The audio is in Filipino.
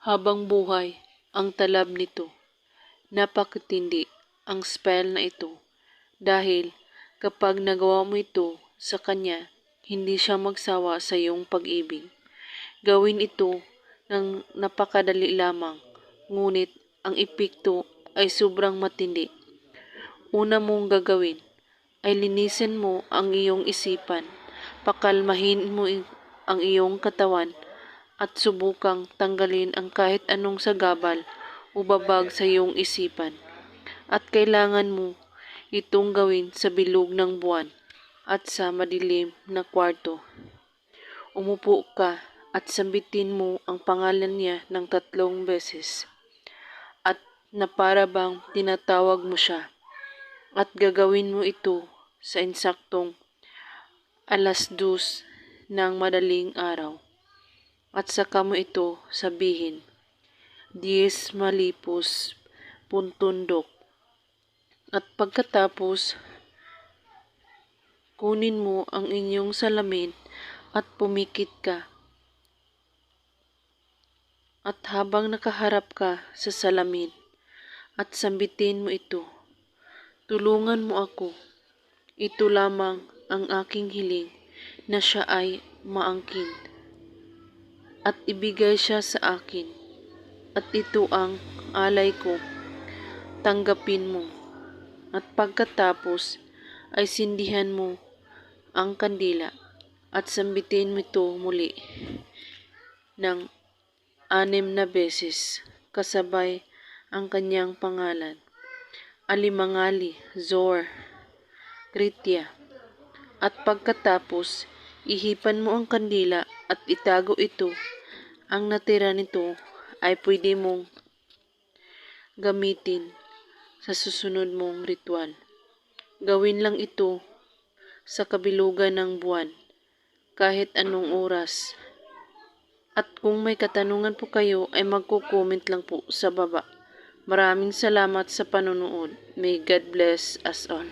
habang buhay ang talab nito. Napakatindi ang spell na ito dahil kapag nagawa mo ito sa kanya, hindi siya magsawa sa iyong pag-ibig. Gawin ito ng napakadali lamang, ngunit ang epekto ay sobrang matindi. Una mong gagawin ay linisin mo ang iyong isipan, pakalmahin mo ang iyong katawan at subukang tanggalin ang kahit anong sagabal o babag sa iyong isipan. At kailangan mo itong gawin sa bilog ng buwan at sa madilim na kwarto. Umupo ka at sambitin mo ang pangalan niya ng 3 beses at na para bang tinatawag mo siya. At gagawin mo ito sa insaktong 2:00 ng madaling araw. At saka mo ito sabihin, Dies malipus puntundok. At pagkatapos, kunin mo ang inyong salamin at pumikit ka. At habang nakaharap ka sa salamin at sambitin mo ito, tulungan mo ako. Ito lamang ang aking hiling na siya ay maangkin. At ibigay siya sa akin. At ito ang alay ko. Tanggapin mo. At pagkatapos ay sindihan mo ang kandila at sambitin mo ito muli ng 6 na beses kasabay ang kanyang pangalan. Alimangali, Zor, Kritya. At pagkatapos, ihipan mo ang kandila at itago ito. Ang natira nito ay pwede mong gamitin sa susunod mong ritual. Gawin lang ito sa kabilugan ng buwan, kahit anong oras. At kung may katanungan po kayo ay magko-comment lang po sa baba. Maraming salamat sa panonood. May God bless us all.